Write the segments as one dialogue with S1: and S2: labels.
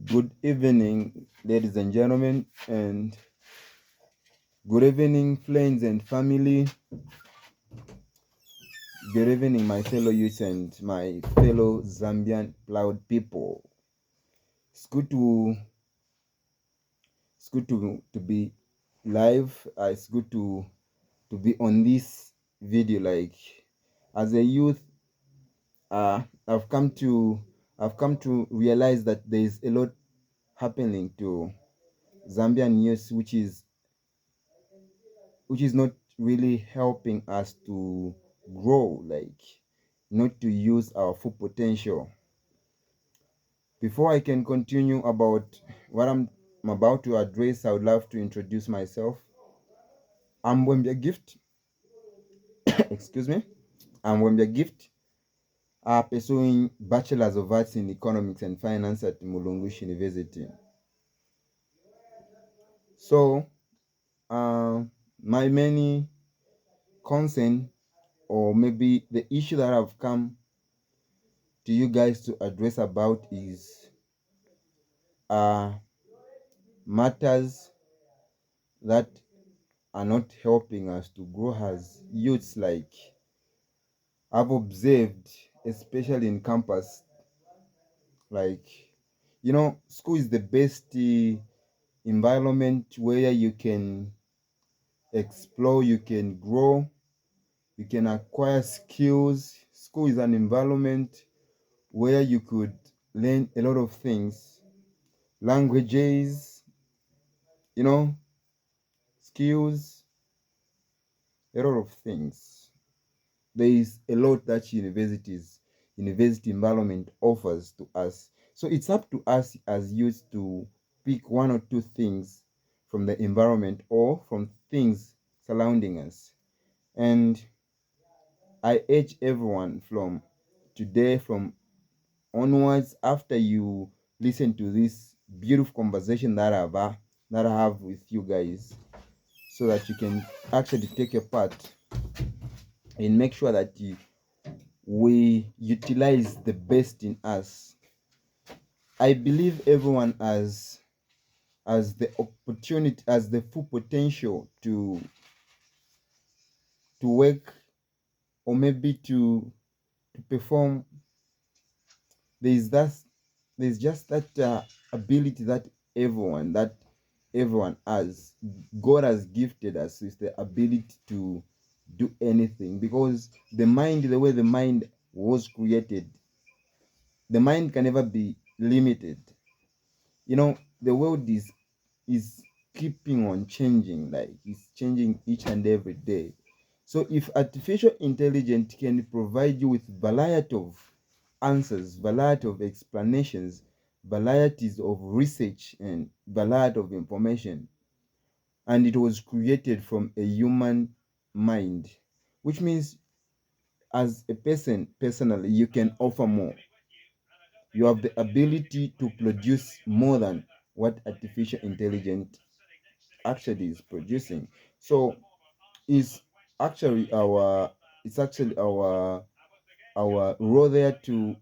S1: Good evening, ladies and gentlemen, and good evening, friends and family. Good evening, my fellow youth and my fellow Zambian proud people. It's good to it's good to be live. It's good to be on this video. Like as a youth, uh, I've come to I've come to realize that there is a lot happening to Zambian youth, which is not really helping us to grow, like not to use our full potential. Before I can continue about what I'm about to address, I would love to introduce myself. I'm Wembia Gift. Excuse me. I'm Wembia Gift, pursuing Bachelor's of Arts in Economics and Finance at Mulungush University. So, uh, my many concern, or maybe the issue that I've come to you guys to address about is matters that are not helping us to grow as youths. Like I've observed, especially in campus, like school is the best environment where you can explore, you can grow, you can acquire skills. School is an environment where you could learn a lot of things, languages, you know, skills, a lot of things. There is a lot that university environment offers to us. So it's up to us as youth to pick one or two things from the environment or from things surrounding us. And I urge everyone from today, from onwards, after you listen to this beautiful conversation that I have with you guys, so that you can actually take a part and make sure that we utilize the best in us. I believe everyone has the opportunity, has the full potential to work, or maybe to perform. There's that there's just that ability that everyone has. God has gifted us with the ability to do anything, because the way the mind was created, the mind can never be limited. The world is keeping on changing, like it's changing each and every day. So if artificial intelligence can provide you with variety of answers, variety of explanations, varieties of research, and variety of information, and it was created from a human mind, which means as a person personally, you can offer more. You have the ability to produce more than what artificial intelligence actually is producing. So it's actually our it's actually our role there to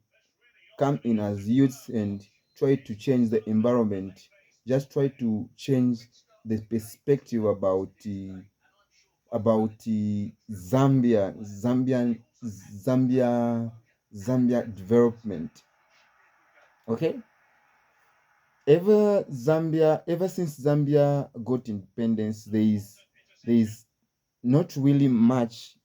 S1: come in as youths and try to change the environment, just try to change the perspective about Zambia development. Okay, ever since Zambia got independence, there is not really much,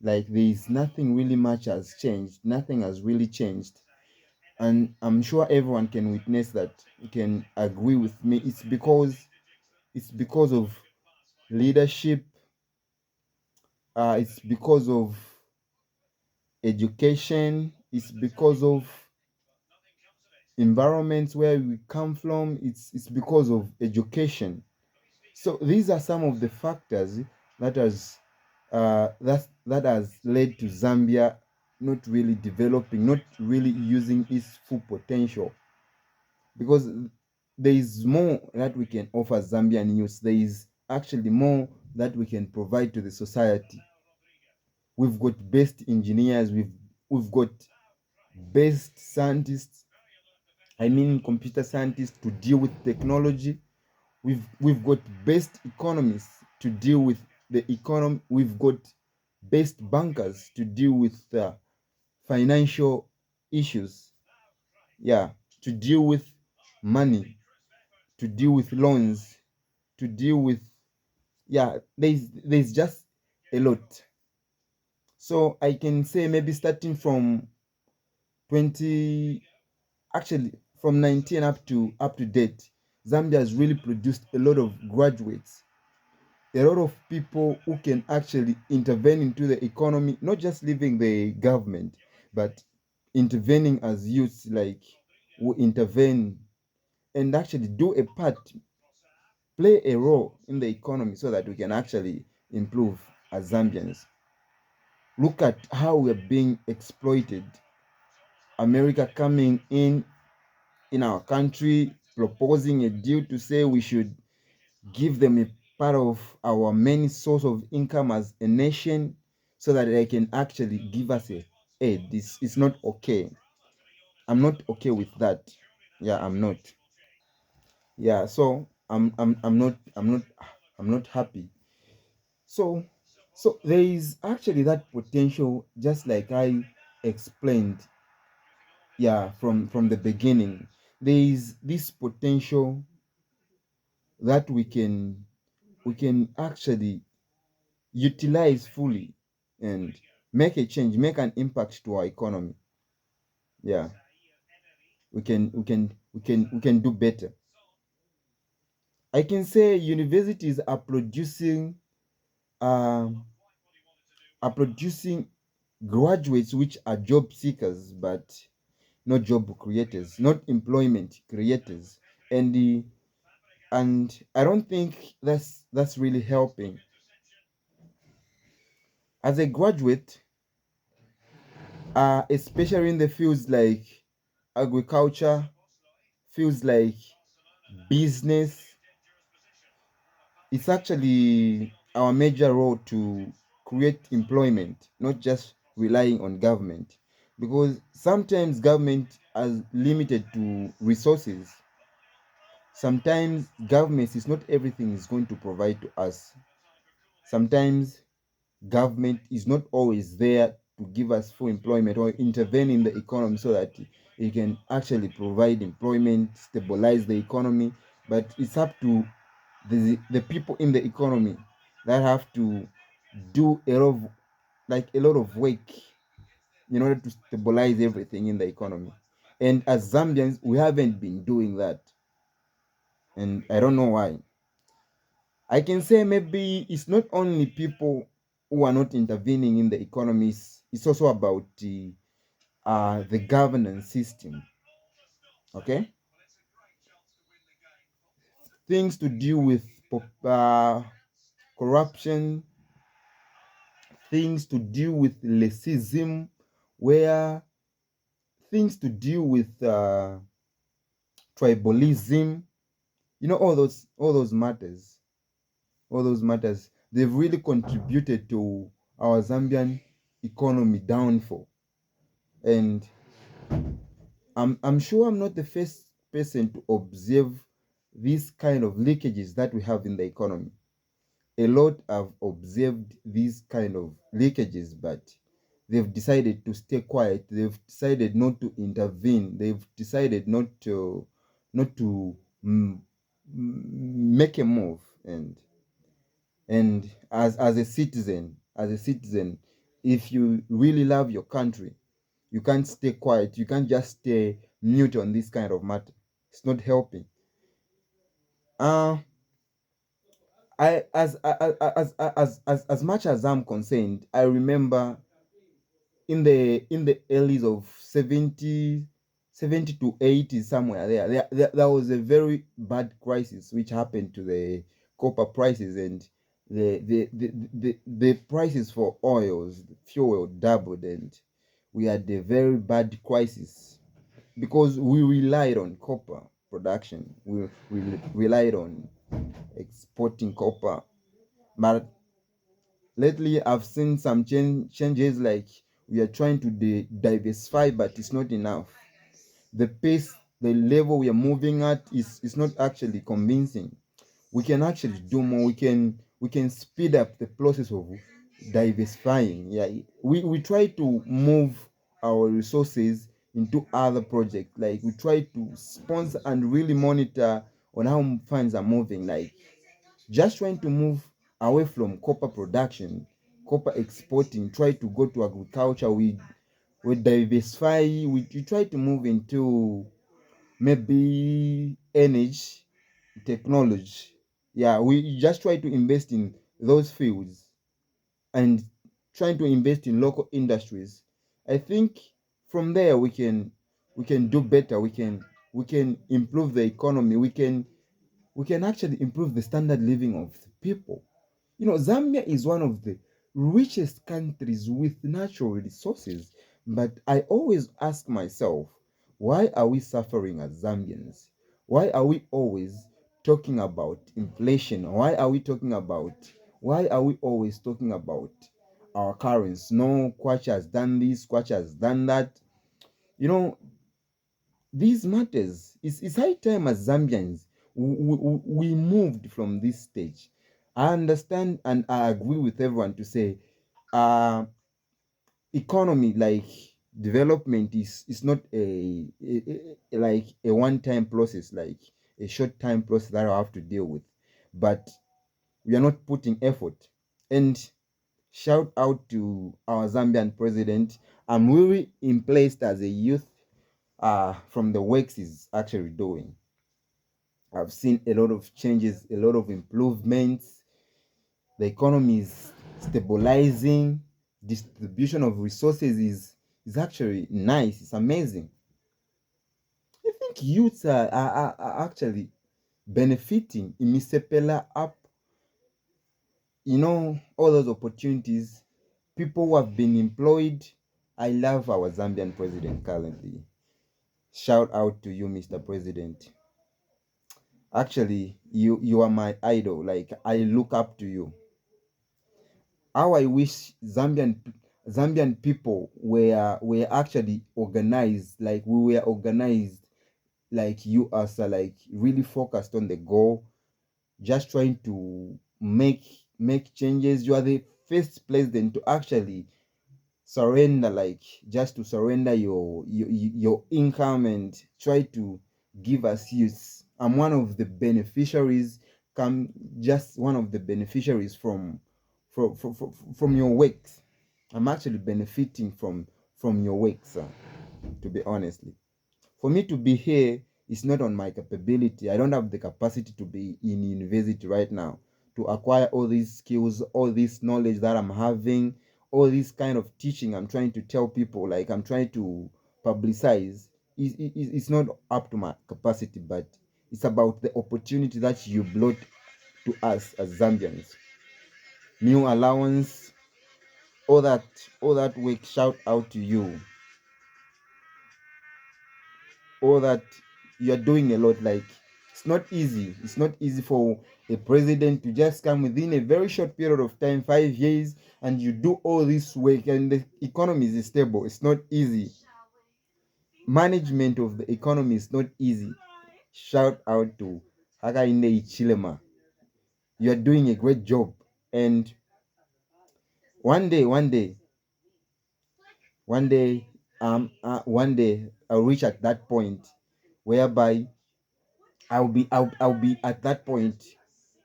S1: like there is nothing really much has changed. Nothing has really changed, and I'm sure everyone can witness that, can agree with me. It's because of leadership. It's because of education. It's because of environments where we come from. It's because of education. So these are some of the factors that has led to Zambia not really developing, not really using its full potential, because there is more that we can offer Zambian youth. There is actually more that we can provide to the society. We've got best engineers, we've got best scientists, I mean computer scientists to deal with technology. We've got best economists to deal with the economy. We've got best bankers to deal with financial issues. Yeah, to deal with money, to deal with loans, to deal with, yeah, there's just a lot. So I can say maybe starting from 20, actually from 19 up to date, Zambia has really produced a lot of graduates, a lot of people who can actually intervene into the economy, not just leaving the government, but intervening as youths, like who intervene and actually do a part, play a role in the economy so that we can actually improve as Zambians. Look at how we're being exploited. America coming in our country, proposing a deal to say we should give them a part of our main source of income as a nation so that they can actually give us a aid. This is not okay. I'm not okay with that. Yeah, I'm not. Yeah, so I'm not happy. So there is actually that potential, just like I explained, yeah, from the beginning. There is this potential that we can actually utilize fully and make a change, make an impact to our economy. Yeah, we can do better. I can say universities um, are producing graduates which are job seekers, but not job creators, not employment creators, and I don't think that's really helping. As a graduate, especially in the fields like agriculture, fields like business, it's actually our major role to create employment, not just relying on government. Because sometimes government is limited to resources. Sometimes government is not everything is going to provide to us. Sometimes government is not always there to give us full employment or intervene in the economy so that it can actually provide employment, stabilize the economy. But it's up to the people in the economy that have to do a lot of work in order to stabilize everything in the economy. And as Zambians, we haven't been doing that, and I don't know why. I can say maybe it's not only people who are not intervening in the economies, it's also about the governance system. Okay, things to do with corruption, things to do with racism, where things to do with tribalism, all those matters, they've really contributed to our Zambian economy downfall. And I'm sure I'm not the first person to observe these kind of leakages that we have in the economy. A lot have observed these kind of leakages, but they've decided to stay quiet. They've decided not to intervene. They've decided not to make a move. And as a citizen, if you really love your country, you can't stay quiet. You can't just stay mute on this kind of matter. It's not helping. Uh I as much as I'm concerned, I remember in the early of 70 to 80, somewhere there was a very bad crisis which happened to the copper prices, and the prices for oils, fuel doubled, and we had a very bad crisis because we relied on copper production. We relied on exporting copper. But lately, I've seen some changes, like we are trying to diversify, but it's not enough. The pace the level we are moving at is not actually convincing. We can actually do more. We can speed up the process of diversifying. Yeah, we try to move our resources into other projects. Like we try to sponsor and really monitor on how funds are moving. Like just trying to move away from copper production, copper exporting, try to go to agriculture. We diversify. We try to move into maybe energy, technology. Yeah, we just try to invest in those fields and trying to invest in local industries. I think from there we can do better. We can improve the economy. We can actually improve the standard living of the people. Zambia is one of the richest countries with natural resources, but I always ask myself, why are we suffering as Zambians? Why are we always talking about inflation? Why are we always talking about our currency? No, Kwacha has done this, Kwacha has done that. You know, these matters. It's high time as Zambians we moved from this stage. I understand and I agree with everyone to say, uh, economy, like development, is not like a one-time process, like a short-time process that I have to deal with. But we are not putting effort. And shout out to our Zambian president. I'm really impressed as a youth from the works he's actually doing. I've seen a lot of changes, a lot of improvements. The economy is stabilizing. Distribution of resources is actually nice. It's amazing. I think youths are actually benefiting in Misepela up, all those opportunities. People who have been employed. I love our Zambian president currently. Shout out to you, Mr. President. Actually, you are my idol. Like I look up to you. How I wish Zambian people were actually organized. Like we were organized, like you are, like really focused on the goal, just trying to make changes. You are the first president to actually surrender, like just to surrender your income and try to give us use. I'm one of the beneficiaries. Come, just one of the beneficiaries from your works. I'm actually benefiting from your works, to be honestly. For me to be here is not on my capability. I don't have the capacity to be in university right now to acquire all these skills, all this knowledge that I'm having, all this kind of teaching I'm trying to tell people, like I'm trying to publicize. It's not up to my capacity, but it's about the opportunity that you brought to us as Zambians. New allowance, all that work. Shout out to you. All that you are doing a lot. Like it's not easy for a president to just come within a very short period of time, 5 years, and you do all this work and the economy is stable. It's not easy. Management of the economy is not easy. Shout out to Hakainde Ichilema. You are doing a great job. And one day I'll reach at that point whereby I'll be at that point,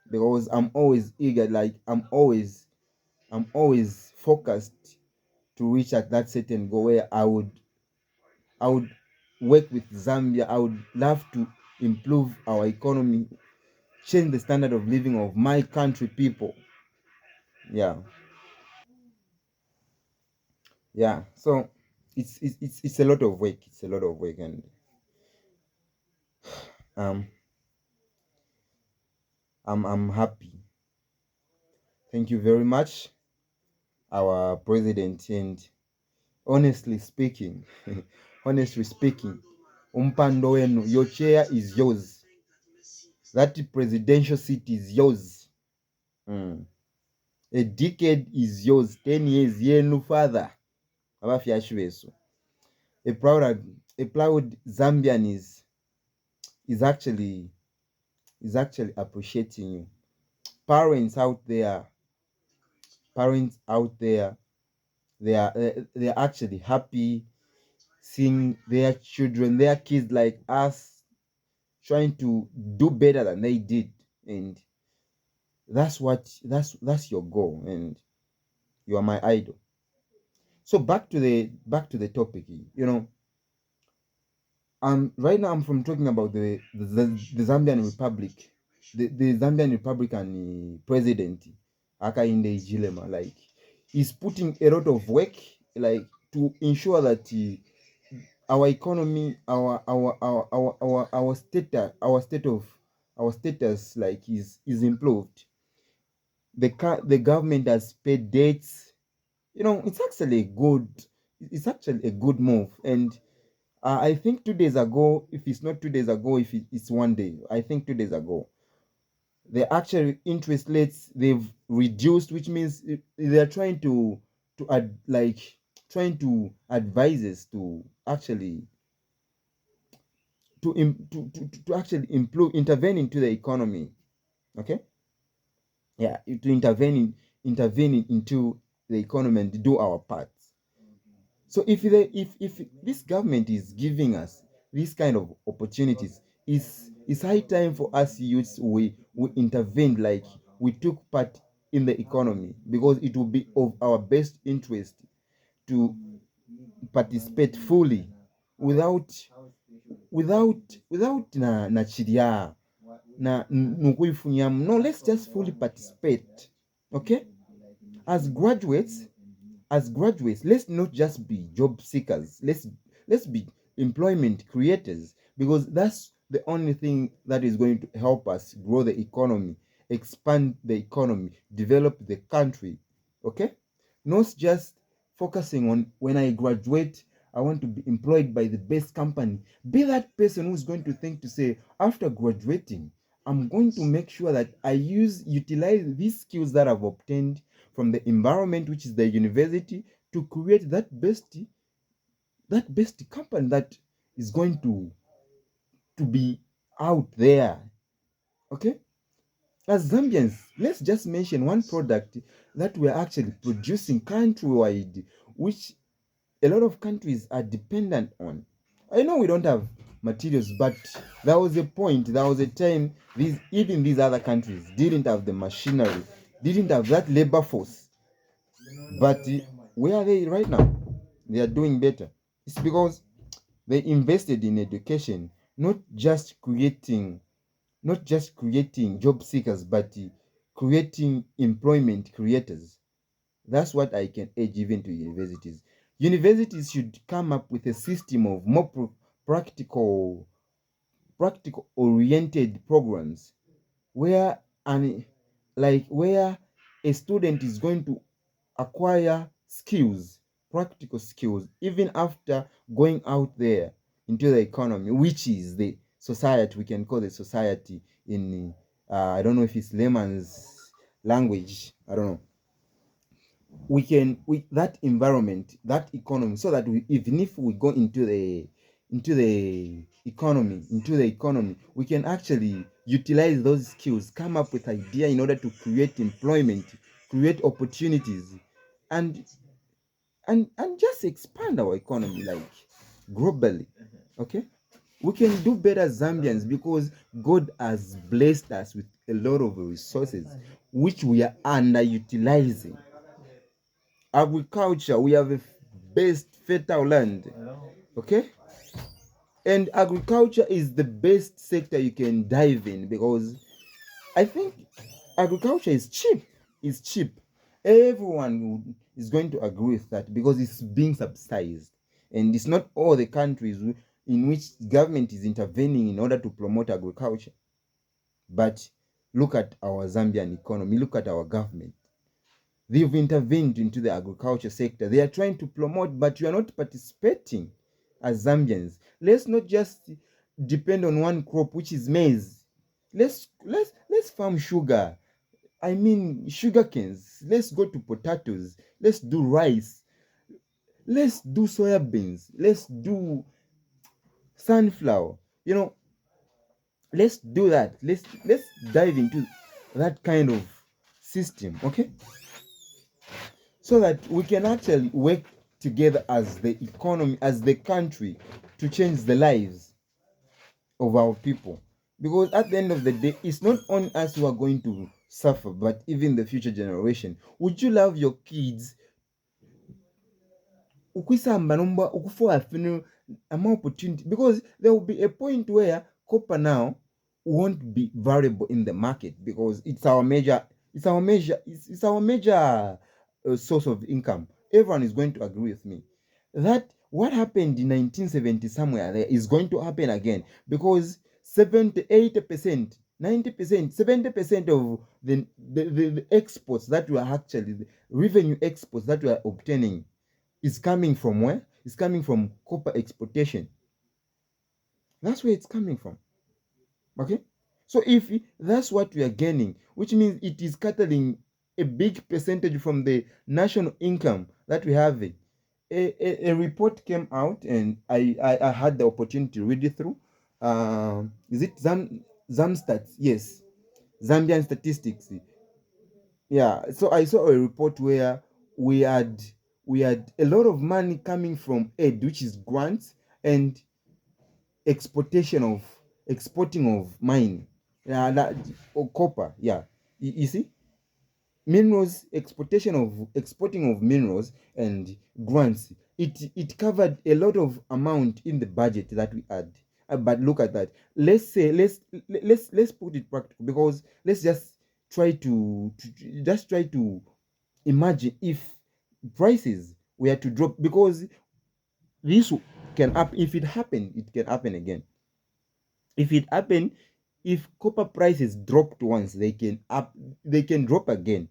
S1: because I'm always eager. Like I'm always focused to reach at that certain goal where I would work with Zambia. I would love to improve our economy, change the standard of living of my country people. Yeah, yeah. So it's a lot of work. It's a lot of work, and um, I'm happy. Thank you very much, our president. And honestly speaking, honestly speaking, umpando wenu, your chair is yours. That presidential seat is yours. Mm. A decade is yours. 10 years yenu father. Abafyashibeso. A proud Zambian is. is actually appreciating you. Parents out there, parents out there, they are actually happy seeing their children, their kids like us, trying to do better than they did, and that's your goal, and you are my idol. So back to the topic. Right now I'm from talking about the Zambian Republic, the Zambian Republican president, Hakainde Hichilema. Like, he's putting a lot of work, like, to ensure that our economy, our status, like, is improved. The government has paid debts. It's actually a good move. And I think 2 days ago, if it's not 2 days ago, if it's one day, I think 2 days ago, the actual interest rates, they've reduced, which means they're trying to advise us to actually to actually improve, intervene into the economy. Okay, yeah, to intervene into the economy and do our part. So if this government is giving us this kind of opportunities, it's high time for us youths, we intervened, like, we took part in the economy, because it will be of our best interest to participate fully, without without na chiria na nukuifunyamu. No, let's just fully participate. Okay, as graduates, let's not just be job seekers. Let's be employment creators, because that's the only thing that is going to help us grow the economy, expand the economy, develop the country. Okay, not just focusing on, when I graduate, I want to be employed by the best company. Be that person who's going to think to say, after graduating, I'm going to make sure that I utilize these skills that I've obtained from the environment, which is the university, to create that best company that is going to be out there. Okay, as Zambians, let's just mention one product that we're actually producing countrywide, which a lot of countries are dependent on. I know we don't have materials, but there was a point, there was a time, these other countries didn't have the machinery, didn't have that labor force. But where are they right now? They are doing better. It's because they invested in education, not just creating job seekers, but creating employment creators. That's what I can urge even to universities. Universities should come up with a system of more practical practical oriented programs, where an where a student is going to acquire skills, practical skills, even after going out there into the economy, which is the society. We can call the society in I don't know if it's layman's language, I don't know. We can, with that environment, that economy, so that even if we go into the economy, we can actually utilize those skills, come up with idea in order to create employment, create opportunities, and and just expand our economy, like, globally. Okay, we can do better, Zambians, because God has blessed us with a lot of resources which we are underutilizing. Agriculture, we have a best fertile land. Okay, and agriculture is the best sector you can dive in, because I think agriculture is cheap. It's cheap. Everyone is going to agree with that, because it's being subsidized, and it's not all the countries in which government is intervening in order to promote agriculture. But look at our Zambian economy, look at our government. They've intervened into the agriculture sector. They are trying to promote, but you are not participating as Zambians. Let's not just depend on one crop, which is maize. Let's farm sugar. I mean, sugar canes. Let's go to potatoes. Let's do rice. Let's do soya beans. Let's do sunflower. You know, Let's do that. Let's dive into that kind of system, okay? So that we can actually work together as the economy, as the country, to change the lives of our people. Because at the end of the day, it's not only us who are going to suffer, but even the future generation. Would you love your kids ukwisamba nomba ukufuwa afinu ama opportunity? Because there will be a point where copper now won't be valuable in the market, because it's our major source of income. Everyone is going to agree with me that what happened in 1970 somewhere there is going to happen again, because 70, 80%, 90%, 70% of the exports that we are actually, the revenue exports that we are obtaining, is coming from where? It's coming from copper exportation. That's where it's coming from. Okay? So if that's what we are gaining, which means it is scattering a big percentage from the national income that we have. A report came out, and I had the opportunity to read it through. Is it Zamstats? Yes, Zambian statistics. Yeah, so I saw a report where we had we had a lot of money coming from aid, which is grants, and exportation of exporting of mine, that, or copper. Yeah, you see, minerals, exporting of minerals and grants. It covered a lot of amount in the budget that we had. But look at that. Let's say let's put it practical, because let's just try to imagine if prices were to drop, because this can happen. If it happened, it can happen again. If it happened, if copper prices dropped once, they can drop again.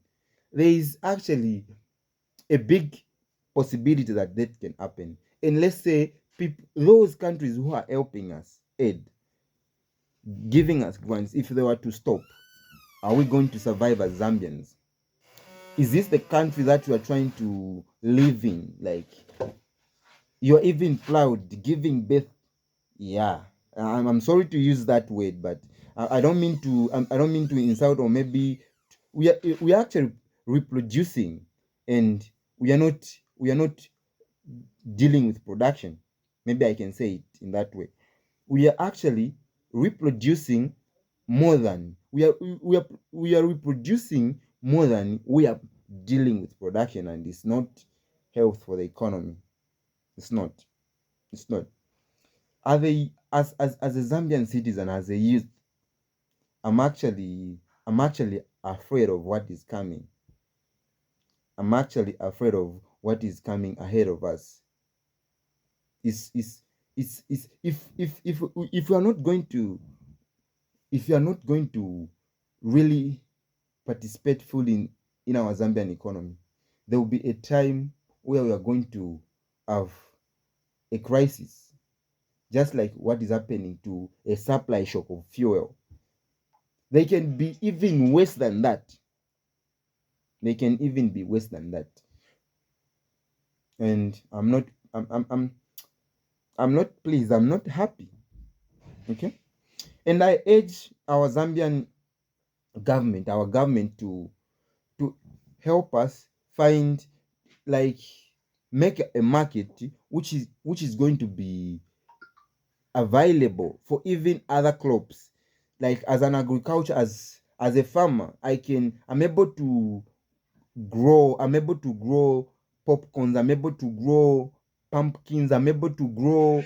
S1: There is actually a big possibility that that can happen. And let's say those countries who are helping us, aid, giving us grants, if they were to stop, are we going to survive as Zambians? Is this the country that you are trying to live in? Like, you're even proud giving birth. Yeah, I'm sorry to use that word, but I don't mean to. I don't mean to insult, or maybe we are actually reproducing, and we are not dealing with production. Maybe I can say it in that way. We are actually reproducing more than we are reproducing more than we are dealing with production, and it's not health for the economy. It's not. It's not. Are they, as a Zambian citizen, as a youth, I'm actually I'm actually afraid of what is coming. I'm actually afraid of what is coming ahead of us. Is if we are not going to, if you are not going to really participate fully in our Zambian economy, there will be a time where we are going to have a crisis, just like what is happening to a supply shock of fuel. They can be even worse than that. They can even be worse than that. And I'm not pleased. I'm not happy. Okay. And I urge our Zambian government, our government, to help us find, like, make a market which is going to be available for even other crops. Like, as an agriculture, as a farmer, I'm able to grow popcorns, I'm able to grow pumpkins, I'm able to grow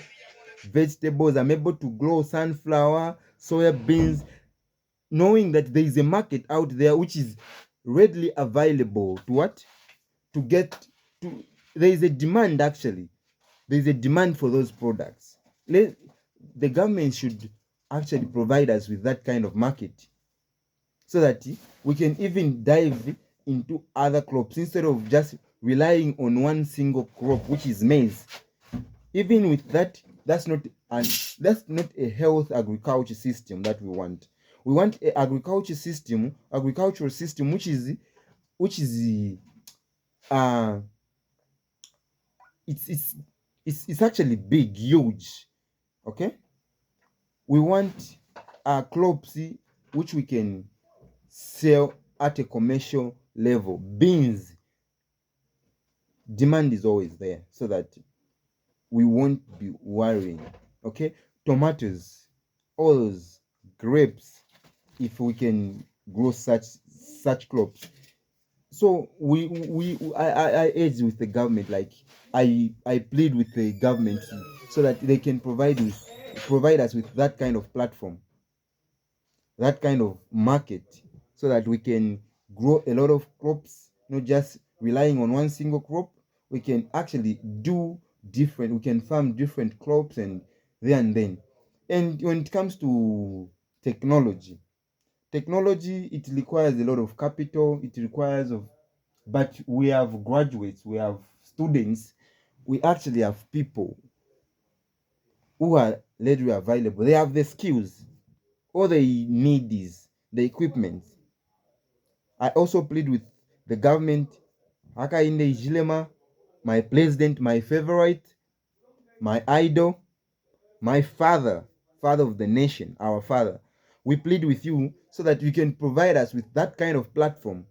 S1: vegetables, I'm able to grow sunflower, soya beans, knowing that there is a market out there which is readily available to what? To get to There is a demand, actually. There is a demand for those products. The government should actually provide us with that kind of market, so that we can even dive into other crops instead of just relying on one single crop, which is maize. Even with that, that's not a health agriculture system that we want. We want a agricultural system which is uh it's it's it's actually big, huge. Okay, we want crops which we can sell at a commercial level. Beans, demand is always there, so that we won't be worrying. Okay, tomatoes, oils, grapes, if we can grow such crops. So I urge with the government, like I plead with the government, so that they can provide us with that kind of platform, that kind of market, so that we can grow a lot of crops, not just relying on one single crop. We can actually do different, we can farm different crops, and there and then. And when it comes to technology, it requires a lot of capital, it requires of, but we have graduates, we have students, we actually have people who are readily available. They have the skills. All they need is the equipment. I also plead with the government, Hakainde Ijilema, my president, my favorite, my idol, my father of the nation, our father. We plead with you so that you can provide us with that kind of platform,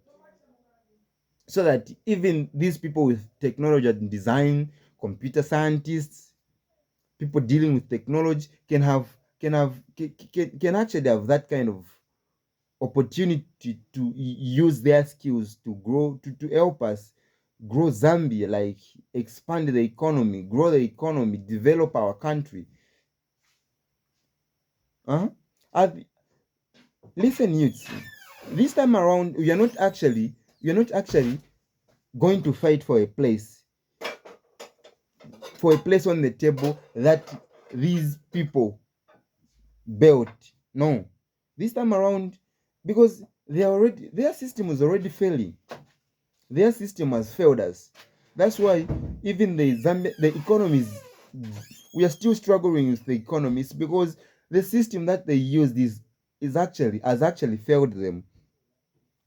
S1: so that even these people with technology and design, computer scientists, people dealing with technology can actually have that kind of opportunity to use their skills to grow, to help us grow Zambia, like expand the economy, grow the economy, develop our country. Uh-huh. Listen, youths, this time around we are not actually going to fight for a place on the table that these people built. No, this time around, because their system is already failing. Their system has failed us. That's why even the economies, we are still struggling with the economies, because the system that they use has actually failed them.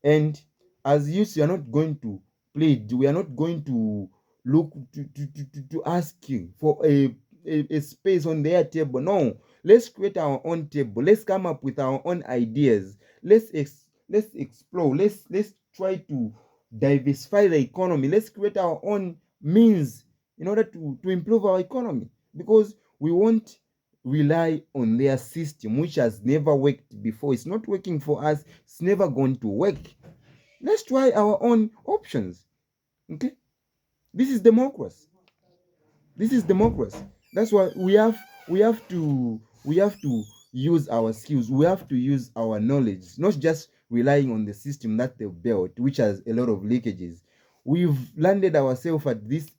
S1: And as youth, you are not going to plead, we are not going to look to ask you for a space on their table. No, let's create our own table, let's come up with our own ideas, let's explore, let's try to diversify the economy, let's create our own means in order to improve our economy, because we won't rely on their system, which has never worked before. It's not working for us, it's never going to work. Let's try our own options. Okay, this is democracy. This is democracy. That's why we have to use our skills, we have to use our knowledge, not just relying on the system that they've built, which has a lot of leakages. We've landed ourselves at this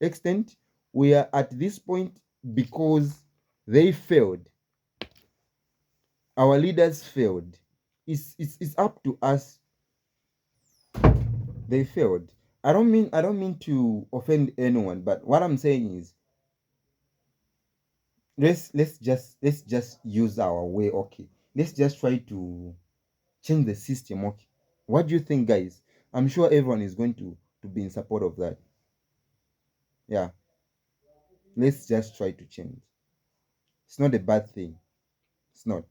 S1: extent. We are at this point because they failed. Our leaders failed. It's up to us. They failed. I don't mean to offend anyone, but what I'm saying is, let's just use our way. Okay, let's just try to change the system. Okay, what do you think, guys? I'm sure everyone is going to be in support of that. Yeah, let's just try to change. It's not a bad thing. It's not.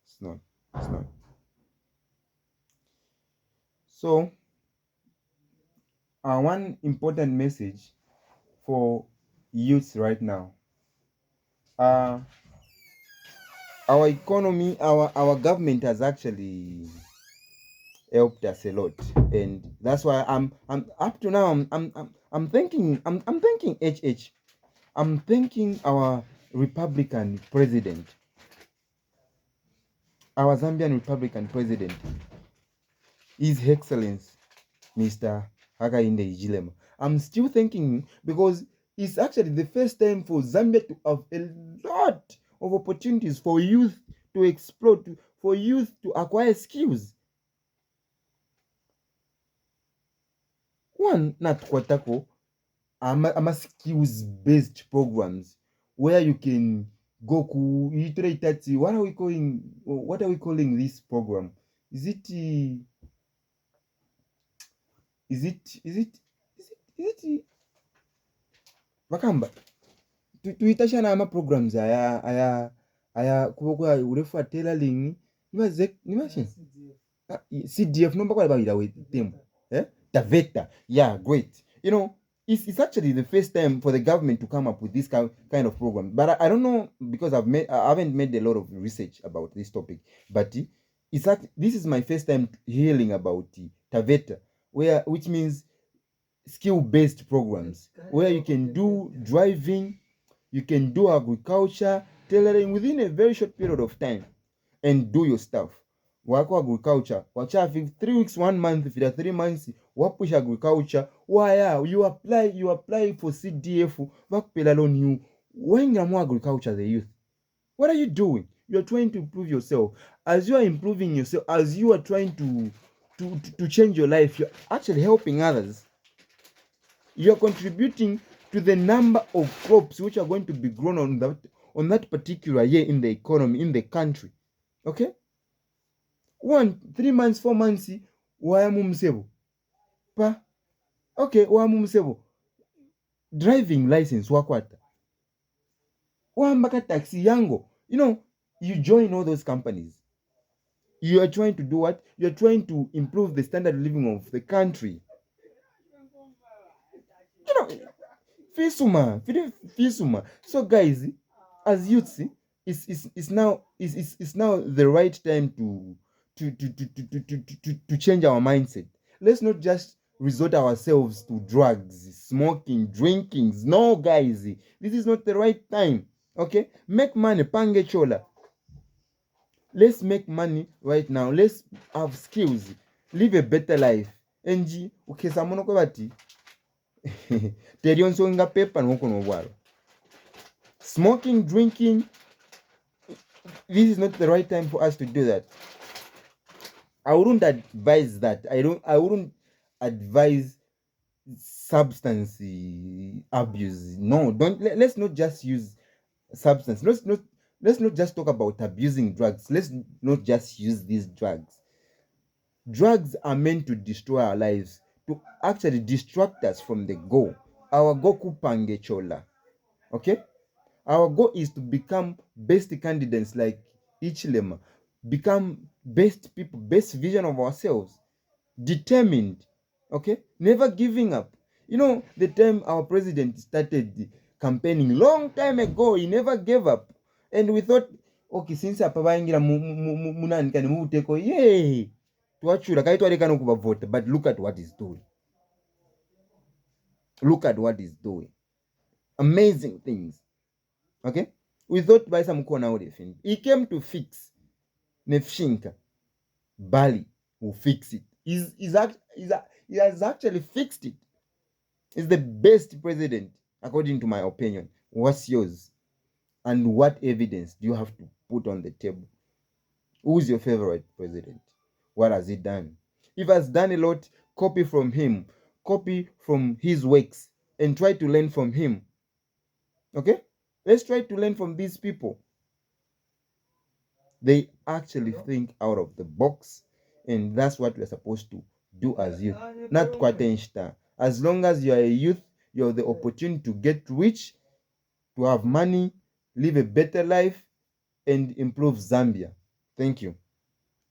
S1: It's not. It's not. So, one important message for youths right now. Uh, our economy, our government has actually helped us a lot, and that's why I'm up to now. I'm thinking HH. I'm thanking our Republican president, our Zambian Republican president, His Excellence Mr. Hakainde Ijilema. I'm still thanking him because it's actually the first time for Zambia to have a lot of opportunities for youth to explore, for youth to acquire skills. One, not Kwatako, ama skills based programs where you can go ku iterate that. What are we calling this program? Is it is it is it is it vakamba tuitashana ama programs aya aya kubokuwa urefu tailoring nimaze CDF no bakwala babira with them Taveta, yeah, great. It's actually the first time for the government to come up with this kind of program, but I don't know because I haven't made a lot of research about this topic, but this is my first time hearing about Taveta, which means skill-based programs where you can do driving, you can do agriculture, tailoring within a very short period of time and do your stuff. Wako agriculture, wachafi 3 weeks, 1 month, if it are 3 months, wapush agriculture, why you apply for CDF, wakupela loan you, when you're more agriculture the youth. What are you doing? You're trying to improve yourself. As you are improving yourself, as you are trying to change your life, you're actually helping others. You're contributing to the number of crops which are going to be grown on that particular year in the economy, in the country. Okay? 3 months, 4 months, wayamumsebo. Pa? Okay, wayamumsebo. Driving license wakwata. Wambaka taxi yango. You join all those companies. You are trying to do what? You're trying to improve the standard of living of the country. Fisuma. So guys, as youths, it's now the right time to change our mindset. Let's not just resort ourselves to drugs, smoking, drinking. No, guys, this is not the right time. Okay, make money, pange chola. Let's make money right now. Let's have skills, live a better life. Enji ukesamono kwa bati terionsonga pepa nokono bwalo. Smoking, drinking, this is not the right time for us to do that. I wouldn't advise that. I wouldn't advise substance abuse. No, let's not just use substance. Let's not just talk about abusing drugs. Let's not just use these drugs. Drugs are meant to destroy our lives, to actually distract us from the goal. Our goal kupange chola. Okay? Our goal is to become best candidates like Ichilema, become best people, best vision of ourselves, determined, okay? Never giving up. The time our president started campaigning long time ago, he never gave up. And we thought, okay, since apabangira munanikani muteko, yay! Tuachura kaitwarekana kuba vote, but look at what he's doing. Look at what he's doing. Amazing things. Okay? We thought by some corner would defend. He came to fix Nefshinka. Bali will fix it. He has actually fixed it. He's the best president, according to my opinion. What's yours? And what evidence do you have to put on the table? Who's your favorite president? What has he done? If he has done a lot, copy from him. Copy from his works and try to learn from him. Okay? Let's try to learn from these people. They actually think out of the box, and that's what we're supposed to do as youth. Not kwatenshta. As long as you are a youth, you have the opportunity to get rich, to have money, live a better life, and improve Zambia. Thank you.